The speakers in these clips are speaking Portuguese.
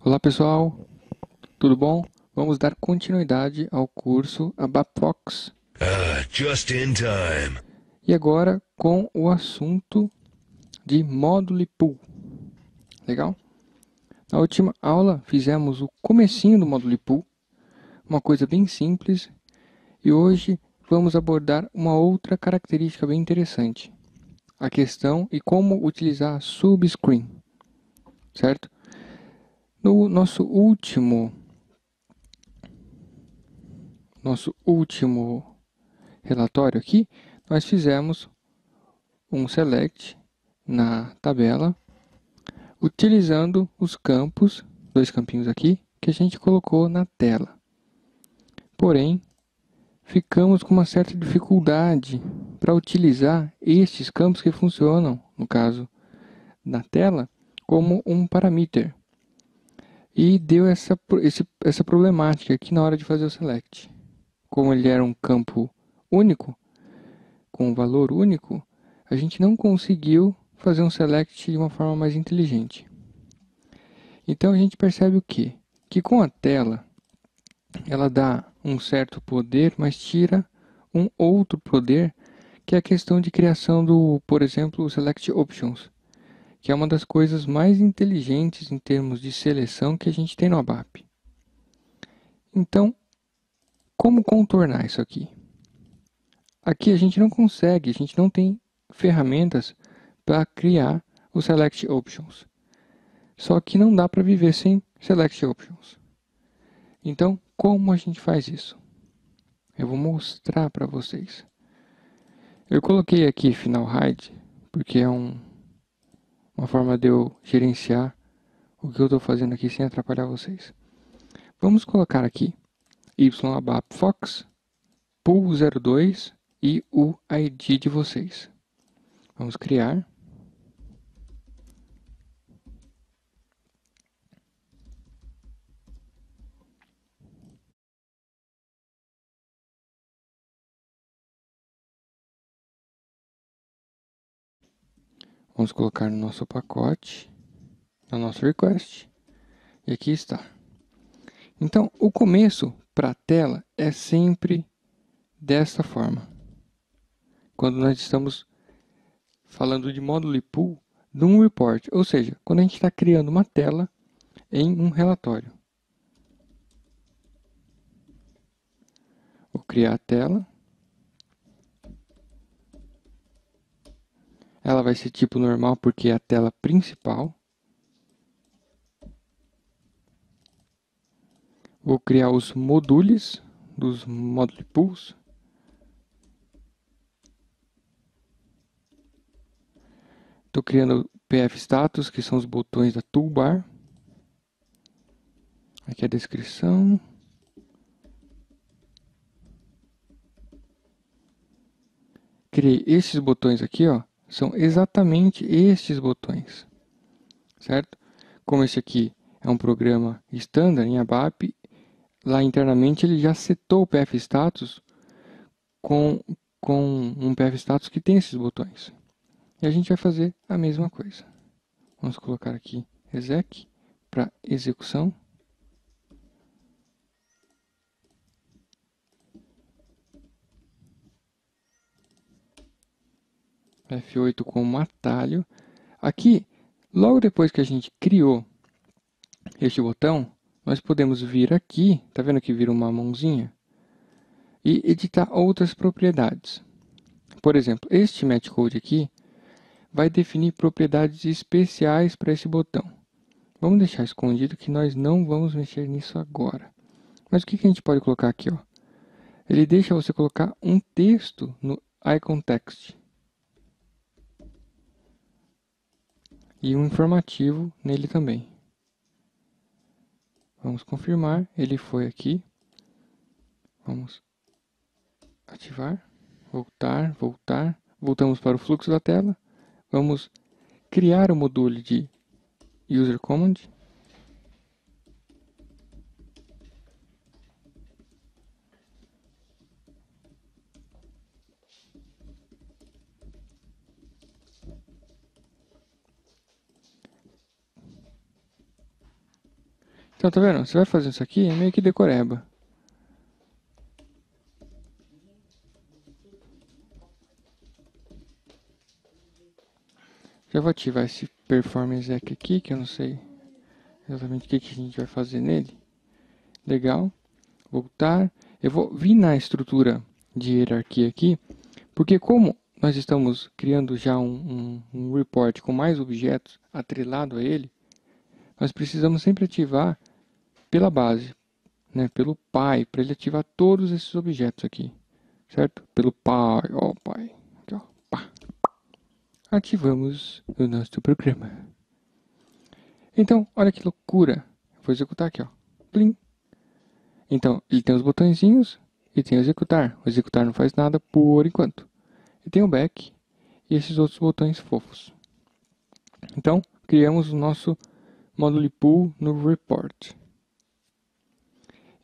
Olá pessoal, tudo bom? Vamos dar continuidade ao curso ABAP Fox Just in time. e agora com o assunto de módulo e pool. Legal? Na última aula fizemos o comecinho do módulo e pool, uma coisa bem simples, e hoje vamos abordar uma outra característica bem interessante, a questão e como utilizar a subscreen, certo? No nosso último relatório aqui, nós fizemos um select na tabela, utilizando os campos, dois campinhos aqui, que a gente colocou na tela. Porém, ficamos com uma certa dificuldade para utilizar estes campos que funcionam, no caso, na tela, como um parameter. E deu essa problemática aqui na hora de fazer o select. Como ele era um campo único, com um valor único, a gente não conseguiu fazer um select de uma forma mais inteligente. Então a gente percebe o quê? Que com a tela ela dá um certo poder, mas tira um outro poder, que é a questão de criação do, por exemplo, o Select Options, que é uma das coisas mais inteligentes em termos de seleção que a gente tem no ABAP. Então, como contornar isso aqui? Aqui a gente não consegue, a gente não tem ferramentas para criar o Select Options. Só que não dá para viver sem Select Options. Então, como a gente faz isso? Eu vou mostrar para vocês. Eu coloquei aqui Final Hide, porque é uma forma de eu gerenciar o que eu estou fazendo aqui sem atrapalhar vocês. Vamos colocar aqui YABAP Fox, pool02 e o ID de vocês. Vamos criar. Vamos colocar no nosso pacote, no nosso request. E aqui está. Então, o começo para a tela é sempre desta forma. Quando nós estamos falando de módulo e pool num report, ou seja, quando a gente está criando uma tela em um relatório. Vou criar a tela. Ela vai ser tipo normal porque é a tela principal. Vou criar os modules dos módulo pools. Estou criando PF status, que são os botões da toolbar. Aqui é a descrição. Criei esses botões aqui, ó, são exatamente estes botões, certo? Como esse aqui é um programa standard em ABAP, lá internamente ele já setou o PF status com, com um PF status que tem esses botões. E a gente vai fazer a mesma coisa. Vamos colocar aqui exec para execução. F8 como atalho. Aqui, logo depois que a gente criou este botão, nós podemos vir aqui, tá vendo que vira uma mãozinha? E editar outras propriedades. Por exemplo, este match code aqui vai definir propriedades especiais para esse botão. Vamos deixar escondido que nós não vamos mexer nisso agora. Mas o que a gente pode colocar aqui? Ó? Ele deixa você colocar um texto no icon text e um informativo nele também. Vamos confirmar, ele foi aqui. Vamos ativar, voltar, voltar. Voltamos para o fluxo da tela. Vamos criar o module de user command. Então, tá vendo? Você vai fazendo isso aqui, é meio que decoreba. Já vou ativar esse Performance Exec aqui, que eu não sei exatamente o que a gente vai fazer nele. Legal. Voltar. Eu vou vir na estrutura de hierarquia aqui, porque como nós estamos criando já um report com mais objetos atrelado a ele, nós precisamos sempre ativar pela base, né, pelo pai, para ele ativar todos esses objetos aqui, certo? Pelo pai, ó pai, aqui, ó, pá. Ativamos o nosso programa. Então, olha que loucura. Vou executar aqui, ó. Plim. Então, ele tem os botõezinhos e tem o executar. O executar não faz nada por enquanto. E tem o back e esses outros botões fofos. Então, criamos o nosso módulo pool no report.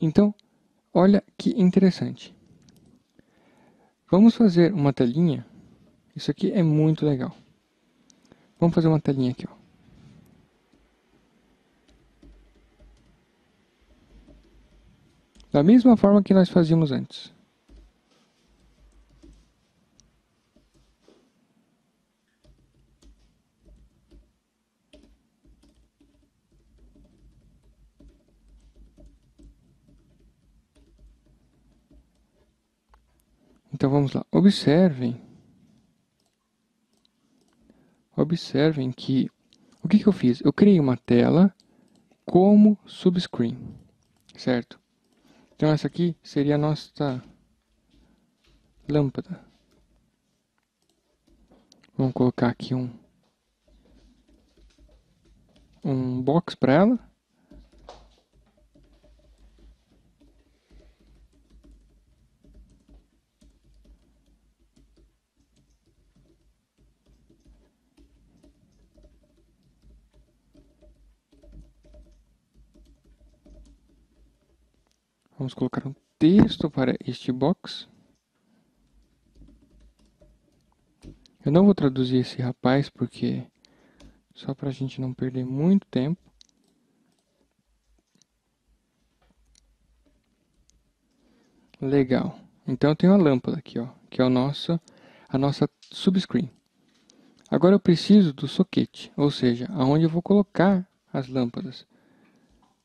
Então, olha que interessante. Vamos fazer uma telinha. Isso aqui é muito legal. Vamos fazer uma telinha aqui, ó. Da mesma forma que nós fazíamos antes. Então vamos lá. Observem que o que eu fiz? Eu criei uma tela como subscreen, certo? Então essa aqui seria a nossa lâmpada. Vamos colocar aqui um box para ela. Vamos colocar um texto para este box. Eu não vou traduzir esse rapaz porque só para a gente não perder muito tempo. Legal. Então eu tenho a lâmpada aqui, ó, que é a nossa subscreen. Agora eu preciso do soquete, ou seja, aonde eu vou colocar as lâmpadas.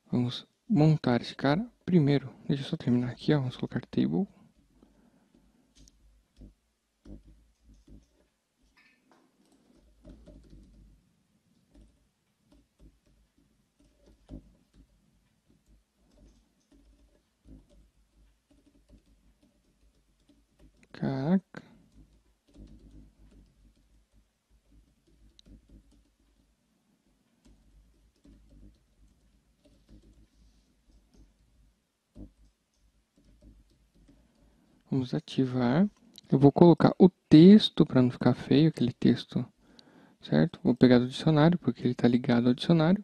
Vamos montar esse cara primeiro. Deixa eu só terminar aqui, ó. Vamos colocar table. Caraca. Vamos ativar. Eu vou colocar o texto para não ficar feio, aquele texto, certo? Vou pegar do dicionário, porque ele está ligado ao dicionário.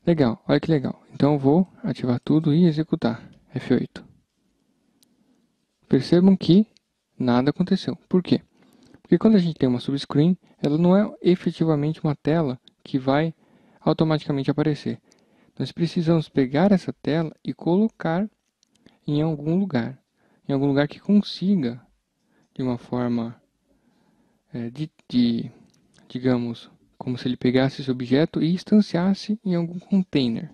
Legal, olha que legal. Então eu vou ativar tudo e executar. F8. Percebam que nada aconteceu. Por quê? Porque quando a gente tem uma subscreen, ela não é efetivamente uma tela que vai automaticamente aparecer. Nós precisamos pegar essa tela e colocar em algum lugar. Em algum lugar que consiga, de uma forma, digamos, como se ele pegasse esse objeto e instanciasse em algum container.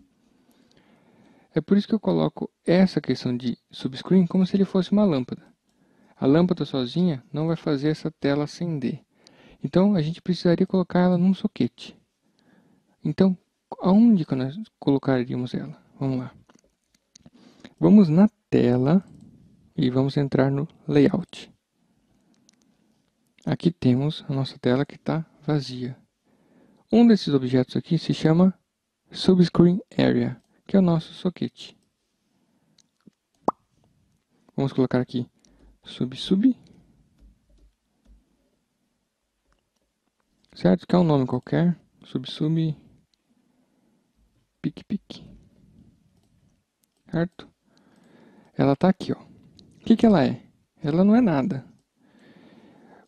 É por isso que eu coloco essa questão de subscreen como se ele fosse uma lâmpada. A lâmpada sozinha não vai fazer essa tela acender. Então, a gente precisaria colocar ela num soquete. Então, aonde que nós colocaríamos ela? Vamos lá. Vamos na tela e vamos entrar no layout. Aqui temos a nossa tela que está vazia. Um desses objetos aqui se chama Subscreen Area, que é o nosso soquete. Vamos colocar aqui sub, certo? Que é um nome qualquer, sub, pique, certo? Ela está aqui, ó. O que ela é? Ela não é nada.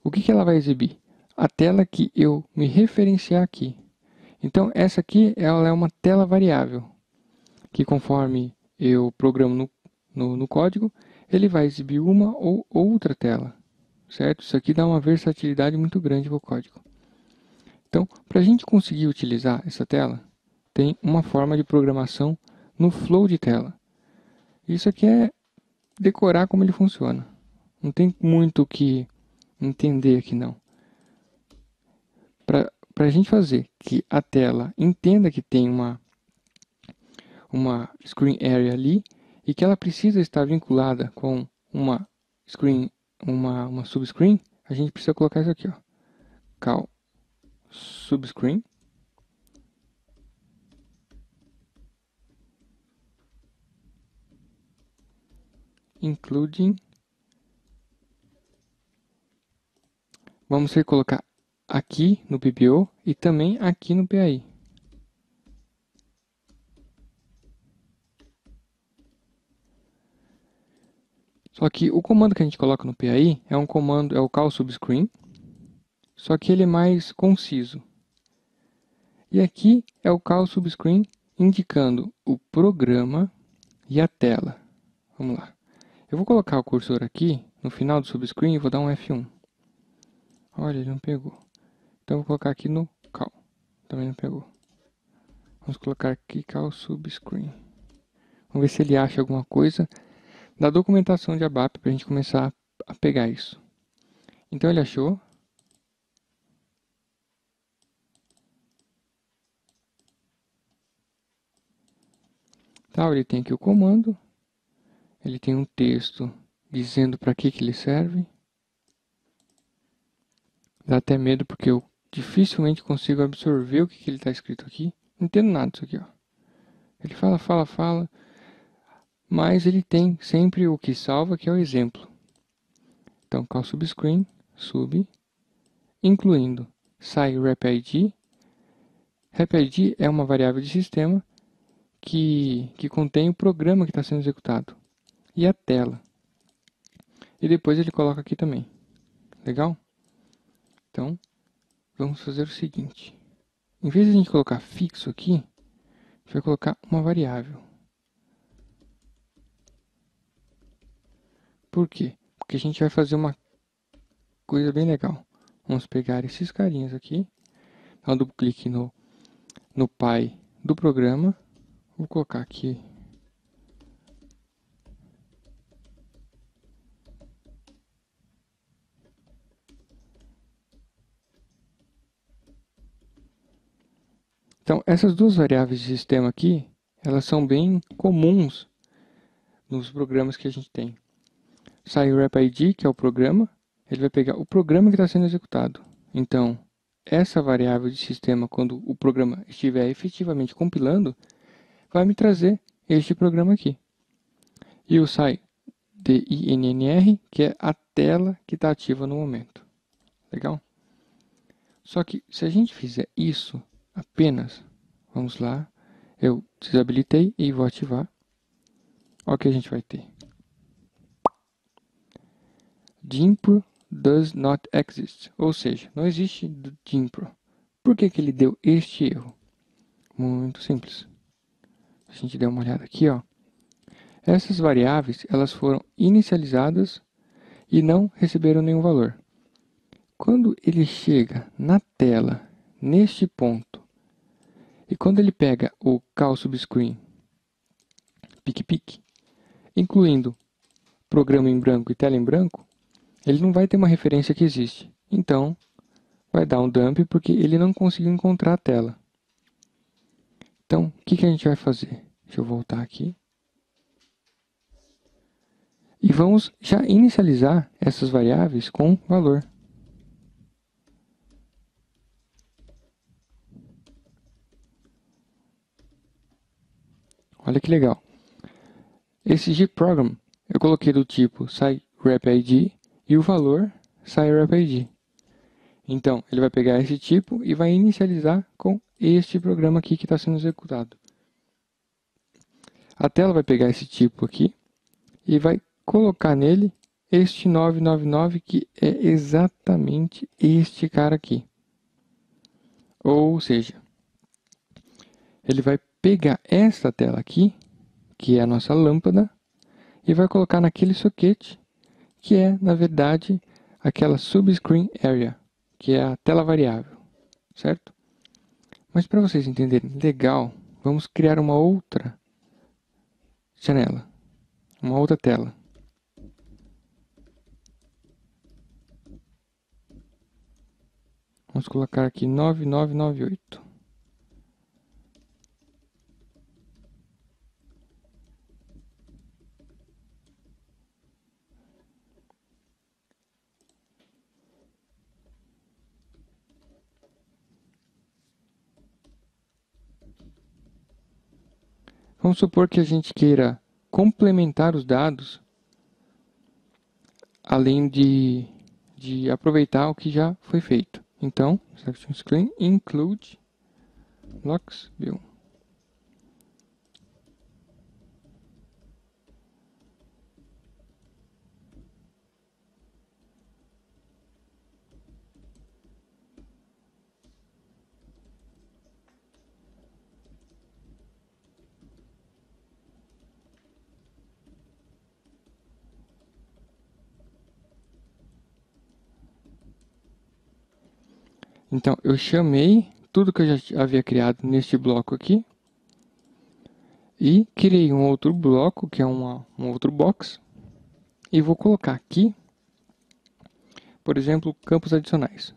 O que ela vai exibir? A tela que eu me referenciar aqui. Então, essa aqui ela é uma tela variável. que conforme eu programo no código, ele vai exibir uma ou outra tela, certo? Isso aqui dá uma versatilidade muito grande para o código. Então, para a gente conseguir utilizar essa tela, tem uma forma de programação no flow de tela. Isso aqui é decorar como ele funciona. Não tem muito o que entender aqui não. Para a gente fazer que a tela entenda que tem uma screen area ali e que ela precisa estar vinculada com uma screen, uma subscreen, a gente precisa colocar isso aqui, ó, call subscreen including, vamos ter que colocar aqui no PPO e também aqui no PAI. Só que o comando que a gente coloca no PAI é um comando, é o call subscreen, só que ele é mais conciso. E aqui é o call subscreen indicando o programa e a tela. Vamos lá. Eu vou colocar o cursor aqui no final do subscreen e vou dar um F1. Olha, ele não pegou. Então eu vou colocar aqui no call. Também não pegou. Vamos colocar aqui call subscreen. Vamos ver se ele acha alguma coisa da documentação de ABAP para a gente começar a pegar isso. Então ele achou. Tá, ele tem aqui o comando. Ele tem um texto dizendo para que ele serve. Dá até medo porque eu dificilmente consigo absorver o que ele está escrito aqui. Não entendo nada disso aqui, ó. Ele fala, mas ele tem sempre o que salva, que é o exemplo. Então, call subscreen, sub, incluindo SciRepID. RepID é uma variável de sistema que contém o programa que está sendo executado. E a tela. E depois ele coloca aqui também. Legal? Então, vamos fazer o seguinte. Em vez de a gente colocar fixo aqui, a gente vai colocar uma variável. Por quê? Porque a gente vai fazer uma coisa bem legal. Vamos pegar esses carinhas aqui, dar um duplo clique no pai do programa. Vou colocar aqui então, essas duas variáveis de sistema aqui, elas são bem comuns nos programas que a gente tem. SciRepID, que é o programa, ele vai pegar o programa que está sendo executado. Então, essa variável de sistema, quando o programa estiver efetivamente compilando, vai me trazer este programa aqui. E o SciDINNR, que é a tela que está ativa no momento. Legal? Só que se a gente fizer isso apenas, vamos lá, eu desabilitei e vou ativar. Olha o que a gente vai ter. Dimpro does not exist, ou seja, não existe Dimpro. Por que ele deu este erro? Muito simples. A gente der uma olhada aqui, ó. Essas variáveis, elas foram inicializadas e não receberam nenhum valor. Quando ele chega na tela, neste ponto, e quando ele pega o call subscreen, pique, incluindo programa em branco e tela em branco, ele não vai ter uma referência que existe. Então, vai dar um dump porque ele não conseguiu encontrar a tela. Então, o que a gente vai fazer? Deixa eu voltar aqui. E vamos já inicializar essas variáveis com valor. Olha que legal. Esse gprogram eu coloquei do tipo SciRepID e o valor SciRepID. Então, ele vai pegar esse tipo e vai inicializar com este programa aqui que está sendo executado. A tela vai pegar esse tipo aqui e vai colocar nele este 999, que é exatamente este cara aqui. Ou seja, ele vai pegar esta tela aqui, que é a nossa lâmpada, e vai colocar naquele soquete, que é, na verdade, aquela subscreen area, que é a tela variável, certo? Mas para vocês entenderem legal, vamos criar uma outra janela, uma outra tela. Vamos colocar aqui 9998. Vamos supor que a gente queira complementar os dados, além de aproveitar o que já foi feito. Então, Selection Screen include blocks view. Então, eu chamei tudo que eu já havia criado neste bloco aqui e criei um outro bloco, que é um outro box, e vou colocar aqui, por exemplo, campos adicionais.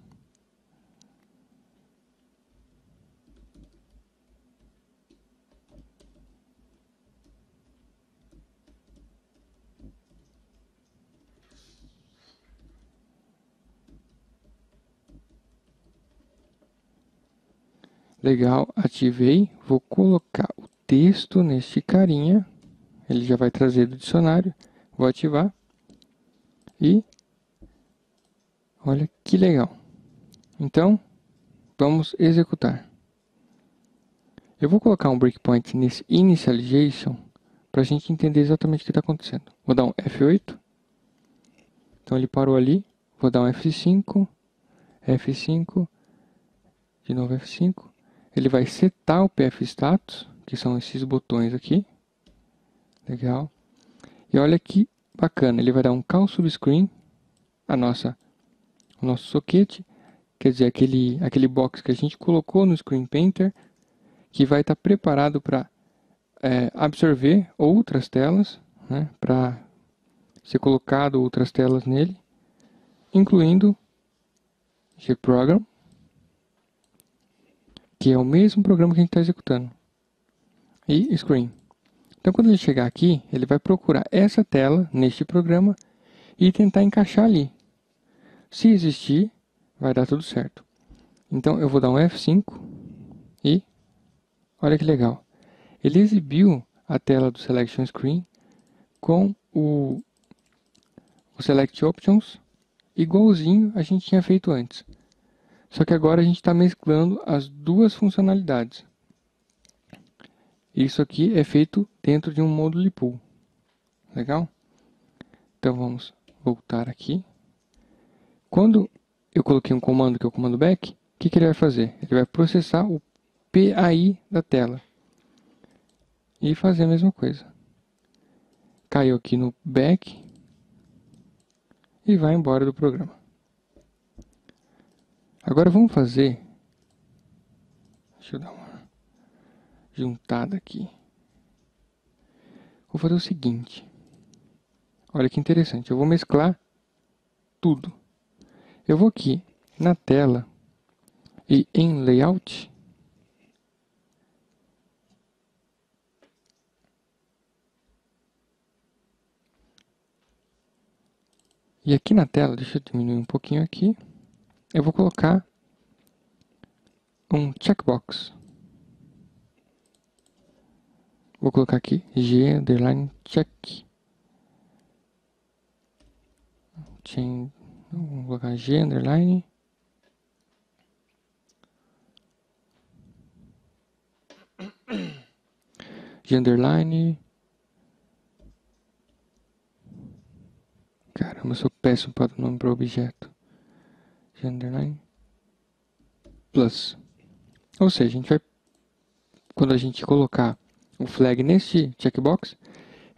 Legal, ativei, vou colocar o texto neste carinha, ele já vai trazer do dicionário, vou ativar e olha que legal. Então, vamos executar. Eu vou colocar um breakpoint nesse initialization para a gente entender exatamente o que está acontecendo. Vou dar um F8, então ele parou ali, vou dar um F5, F5, de novo F5. Ele vai setar o PF status, que são esses botões aqui. Legal. E olha que bacana, ele vai dar um call subscreen, o nosso soquete, quer dizer, aquele box que a gente colocou no Screen Painter, que vai estar preparado para absorver outras telas, né, para ser colocado outras telas nele, incluindo gprogram, que é o mesmo programa que a gente está executando, e Screen. Então, quando ele chegar aqui, ele vai procurar essa tela neste programa e tentar encaixar ali. Se existir, vai dar tudo certo. Então, eu vou dar um F5 e olha que legal. Ele exibiu a tela do Selection Screen com o Select Options igualzinho a gente tinha feito antes. Só que agora a gente está mesclando as duas funcionalidades. Isso aqui é feito dentro de um módulo pool. Legal? Então vamos voltar aqui. Quando eu coloquei um comando, que é o comando back, o que ele vai fazer? Ele vai processar o PAI da tela. E fazer a mesma coisa. Caiu aqui no back e vai embora do programa. Agora vamos fazer... Deixa eu dar uma juntada aqui. Vou fazer o seguinte. Olha que interessante. Eu vou mesclar tudo. Eu vou aqui na tela e em Layout. E aqui na tela, deixa eu diminuir um pouquinho aqui. Eu vou colocar um checkbox. Vou colocar aqui G_check. Vou colocar G_. G_. Caramba, eu sou péssimo para dar nome para o objeto. G_. Plus. Ou seja, a gente vai quando a gente colocar o flag neste checkbox,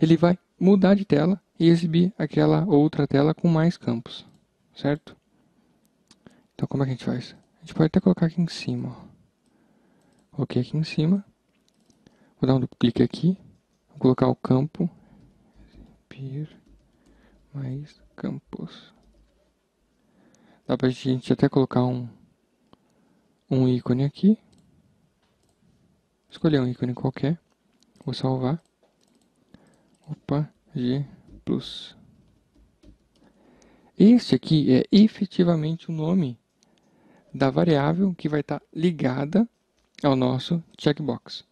ele vai mudar de tela e exibir aquela outra tela com mais campos, certo? Então, como é que a gente faz? A gente pode até colocar aqui em cima. Ó. Coloquei aqui em cima. Vou dar um duplo clique aqui. Vou colocar o campo. Exibir mais campos. Dá pra gente até colocar um ícone aqui. Escolher um ícone qualquer. Vou salvar. Opa, G+. Este aqui é efetivamente o nome da variável que vai estar ligada ao nosso checkbox.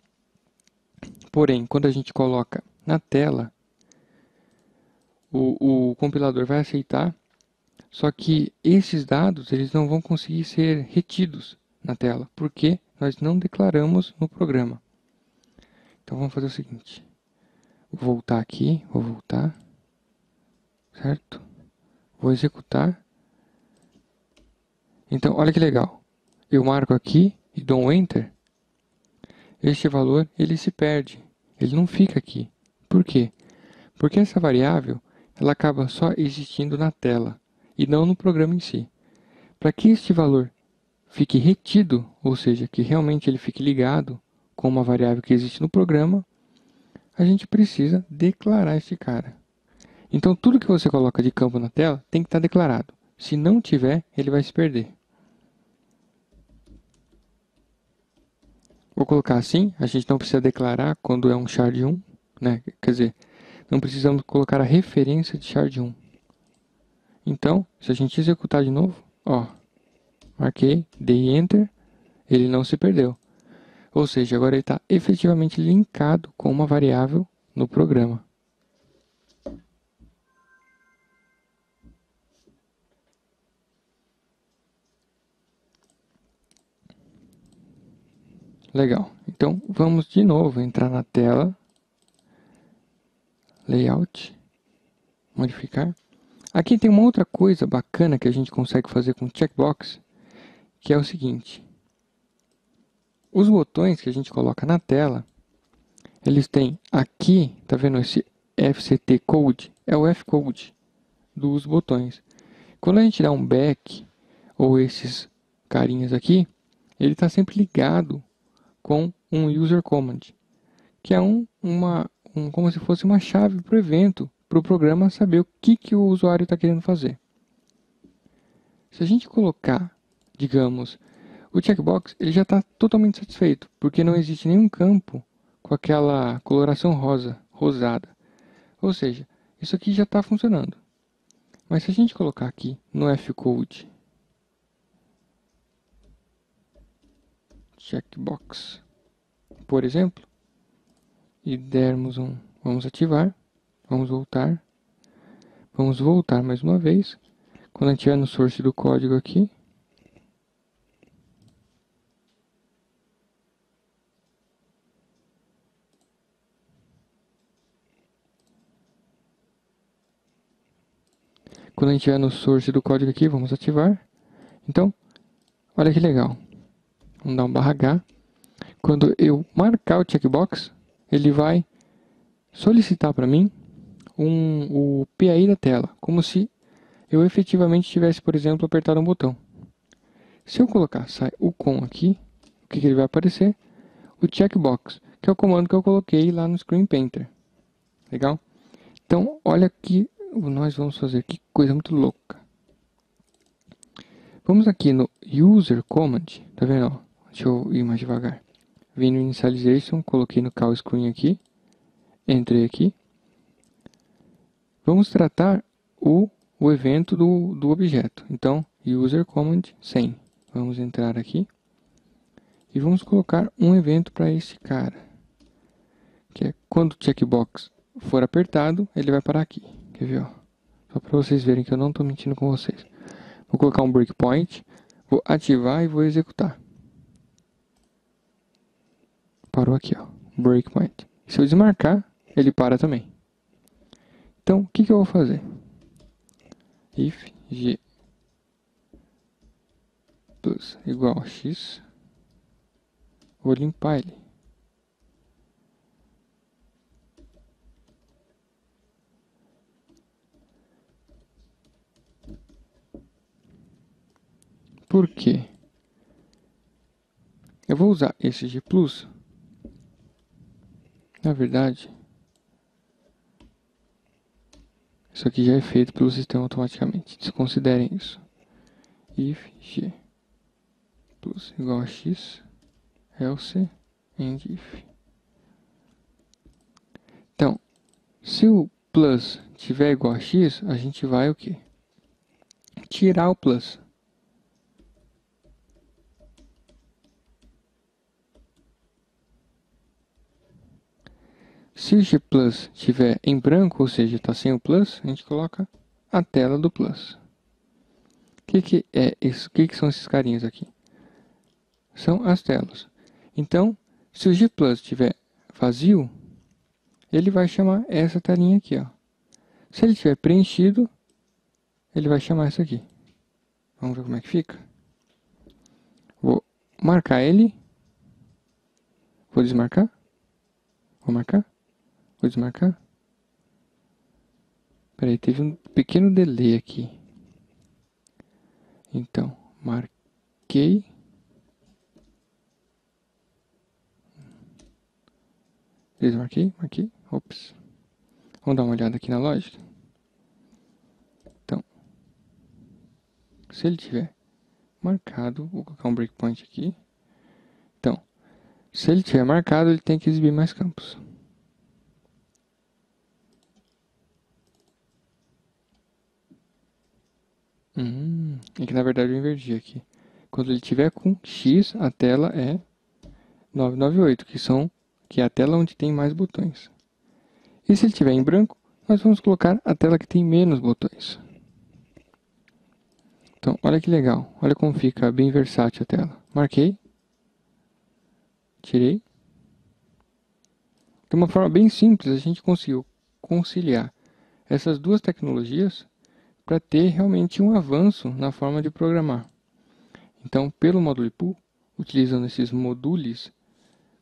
Porém, quando a gente coloca na tela, o compilador vai aceitar, só que esses dados eles não vão conseguir ser retidos na tela, porque nós não declaramos no programa. Então vamos fazer o seguinte, vou voltar aqui, vou voltar, certo? Vou executar. Então, olha que legal. Eu marco aqui e dou um Enter. Este valor, ele se perde. Ele não fica aqui. Por quê? Porque essa variável, ela acaba só existindo na tela e não no programa em si. Para que este valor fique retido, ou seja, que realmente ele fique ligado com uma variável que existe no programa, a gente precisa declarar este cara. Então, tudo que você coloca de campo na tela tem que estar declarado. Se não tiver, ele vai se perder. Vou colocar assim, a gente não precisa declarar quando é um shard 1, né? Quer dizer, não precisamos colocar a referência de shard 1. Então, se a gente executar de novo, ó, marquei, dei Enter, ele não se perdeu. Ou seja, agora ele está efetivamente linkado com uma variável no programa. Legal. Então, vamos de novo entrar na tela, Layout, modificar. Aqui tem uma outra coisa bacana que a gente consegue fazer com o checkbox, que é o seguinte. Os botões que a gente coloca na tela, eles têm aqui, tá vendo esse FCT Code? É o F-Code dos botões. Quando a gente dá um back, ou esses carinhas aqui, ele está sempre ligado com um user command, que é como se fosse uma chave para o evento, para o programa saber o que o usuário está querendo fazer. Se a gente colocar, digamos, o checkbox, ele já está totalmente satisfeito, porque não existe nenhum campo com aquela coloração rosada. Ou seja, isso aqui já está funcionando. Mas se a gente colocar aqui no F-Code, checkbox, por exemplo, e dermos vamos ativar, vamos voltar mais uma vez. Quando a gente estiver no source do código aqui, quando a gente estiver no source do código aqui, vamos ativar. Então, olha que legal. Vamos dar um /H. Quando eu marcar o checkbox, ele vai solicitar para mim o PAI da tela, como se eu efetivamente tivesse, por exemplo, apertado um botão. Se eu colocar sai o com aqui, o que ele vai aparecer? O checkbox, que é o comando que eu coloquei lá no Screen Painter. Legal? Então, olha aqui, nós vamos fazer, que coisa muito louca. Vamos aqui no User Command, tá vendo? Ó? Deixa eu ir mais devagar. Vim no Initialization, coloquei no Call Screen aqui, entrei aqui. Vamos tratar o evento do objeto. Então, User Command 100. Vamos entrar aqui e vamos colocar um evento para esse cara, que é quando o checkbox for apertado, ele vai parar aqui. Quer ver? Ó? Só para vocês verem que eu não estou mentindo com vocês. Vou colocar um breakpoint, vou ativar e vou executar. Parou aqui, ó, breakpoint. Se eu desmarcar, ele para também. Então, o que eu vou fazer? If g plus igual a x, vou limpar ele. Por quê? Eu vou usar esse G+. Na verdade, isso aqui já é feito pelo sistema automaticamente. Desconsiderem isso. If G plus igual a X, else, and if. Então, se o plus tiver igual a X, a gente vai o quê? Tirar o plus. Se o G plus estiver em branco, ou seja, está sem o plus, a gente coloca a tela do plus. O que é isso? O que são esses carinhos aqui? São as telas. Então, se o G plus estiver vazio, ele vai chamar essa telinha aqui, ó. Se ele estiver preenchido, ele vai chamar essa aqui. Vamos ver como é que fica? Vou marcar ele. Vou desmarcar. Vou marcar. Vou desmarcar. Peraí, teve um pequeno delay aqui. Então, marquei. Desmarquei, marquei. Ops. Vamos dar uma olhada aqui na lógica. Então, se ele tiver marcado, vou colocar um breakpoint aqui. Então, se ele tiver marcado, ele tem que exibir mais campos. É que na verdade eu inverti aqui. Quando ele tiver com X, a tela é 998, que é a tela onde tem mais botões. E se ele tiver em branco, nós vamos colocar a tela que tem menos botões. Então, olha que legal. Olha como fica bem versátil a tela. Marquei. Tirei. De uma forma bem simples, a gente conseguiu conciliar essas duas tecnologias para ter realmente um avanço na forma de programar. Então, pelo Module Pool, utilizando esses modules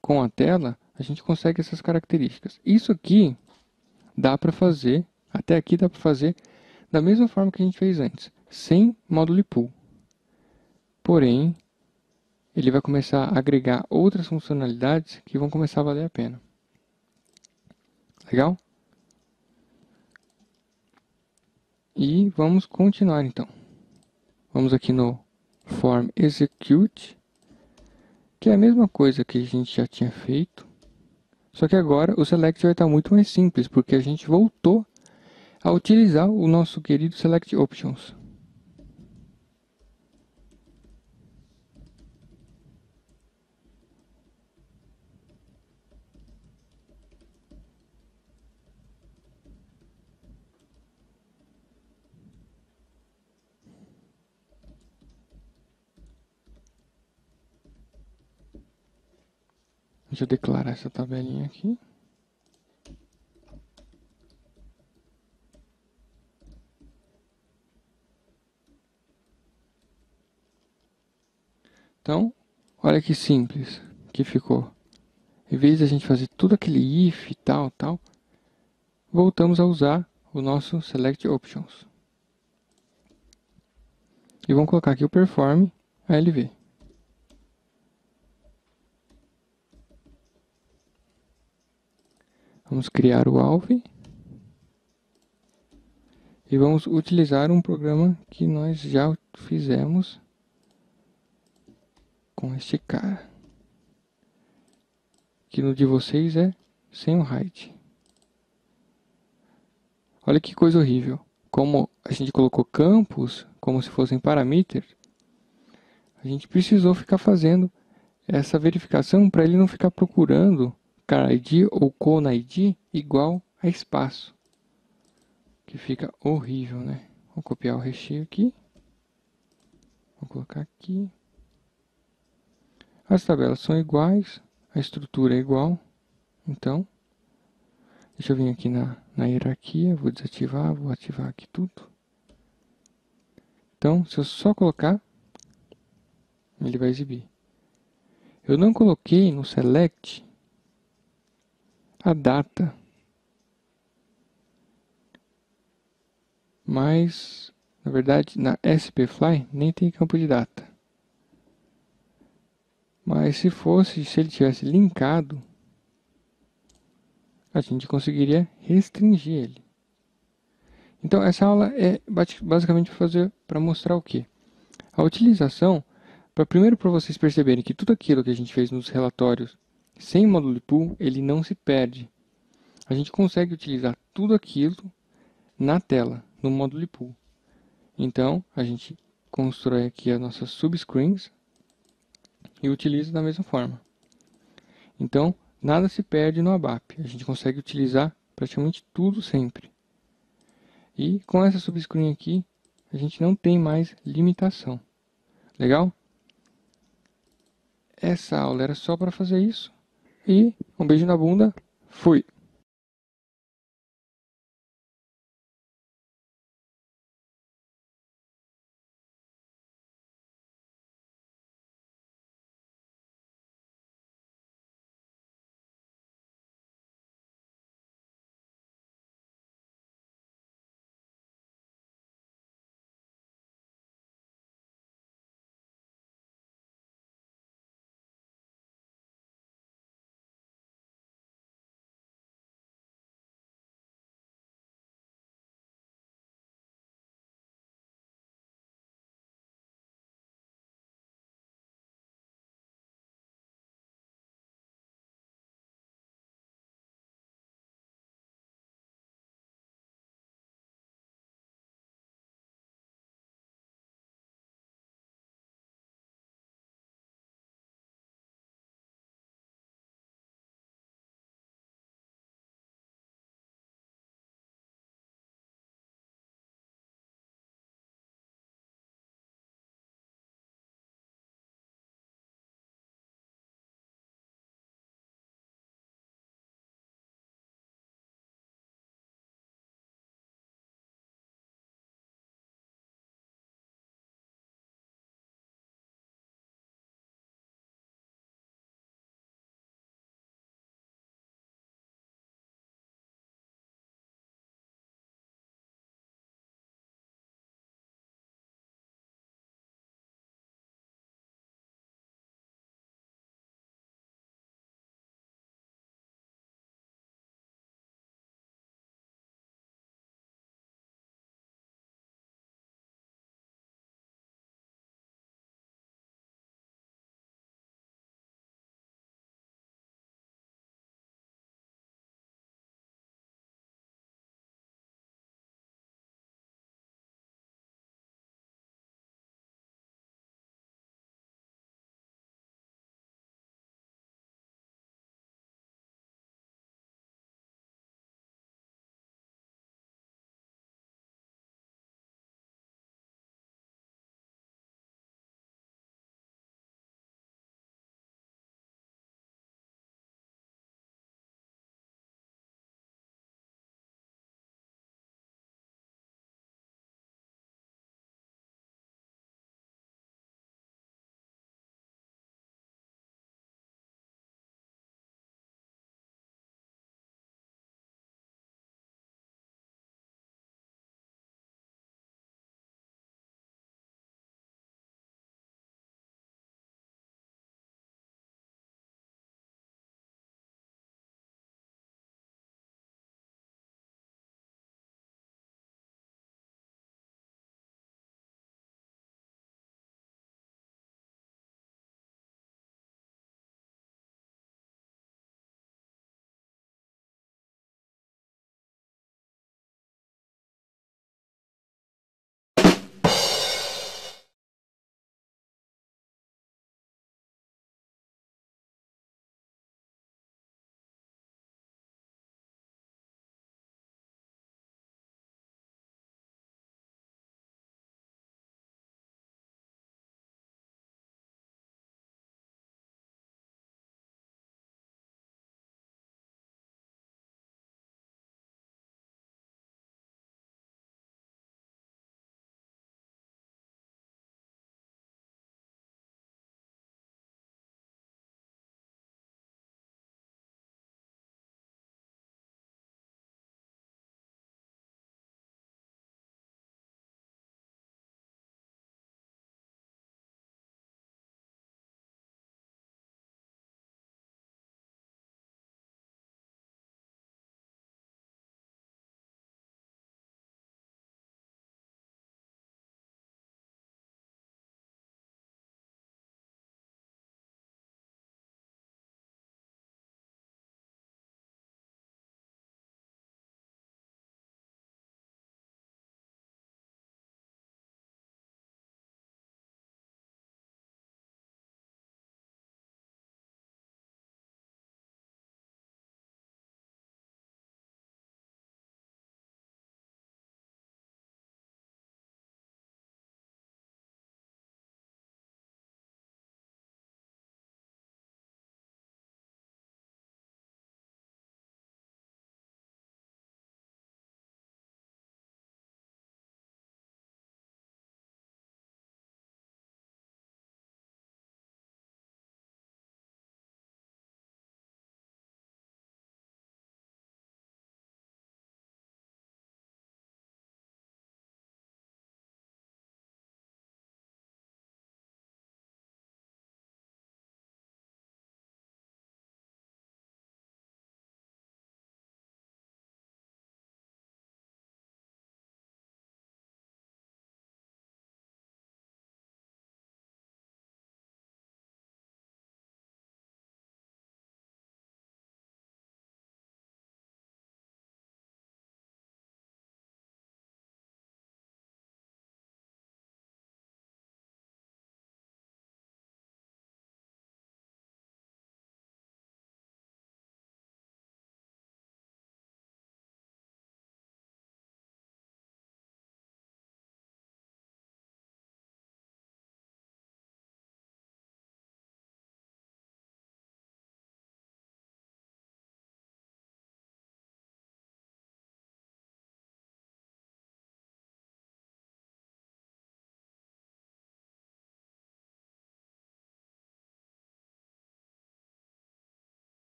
com a tela, a gente consegue essas características. Isso aqui dá para fazer, até aqui dá para fazer da mesma forma que a gente fez antes, sem Module Pool. Porém, ele vai começar a agregar outras funcionalidades que vão começar a valer a pena. Legal? E vamos continuar então. Vamos aqui no Form Execute, que é a mesma coisa que a gente já tinha feito. Só que agora o Select vai estar muito mais simples, porque a gente voltou a utilizar o nosso querido Select Options. Deixa eu declarar essa tabelinha aqui. Então, olha que simples que ficou. Em vez de a gente fazer tudo aquele if e tal, voltamos a usar o nosso Select Options. E vamos colocar aqui o Perform ALV. Vamos criar o alvo e vamos utilizar um programa que nós já fizemos com este cara, que no de vocês é sem o hide. Olha que coisa horrível. Como a gente colocou campos como se fossem parameters, a gente precisou ficar fazendo essa verificação para ele não ficar procurando car ID ou con ID igual a espaço, que fica horrível, né? Vou copiar o recheio aqui, vou colocar aqui. As tabelas são iguais, a estrutura é igual, então deixa eu vir aqui na hierarquia, vou desativar, vou ativar aqui tudo. Então, se eu só colocar, ele vai exibir. Eu não coloquei no select a data, mas na verdade na SPFly nem tem campo de data. Mas se ele tivesse linkado, a gente conseguiria restringir ele. Então essa aula é basicamente para mostrar o quê? A utilização, primeiro para vocês perceberem que tudo aquilo que a gente fez nos relatórios sem módulo de pool, ele não se perde. A gente consegue utilizar tudo aquilo na tela, no módulo de pool. Então, a gente constrói aqui as nossas subscreens e utiliza da mesma forma. Então, nada se perde no ABAP. A gente consegue utilizar praticamente tudo sempre. E com essa subscreen aqui, a gente não tem mais limitação. Legal? Essa aula era só para fazer isso. E um beijo na bunda. Fui!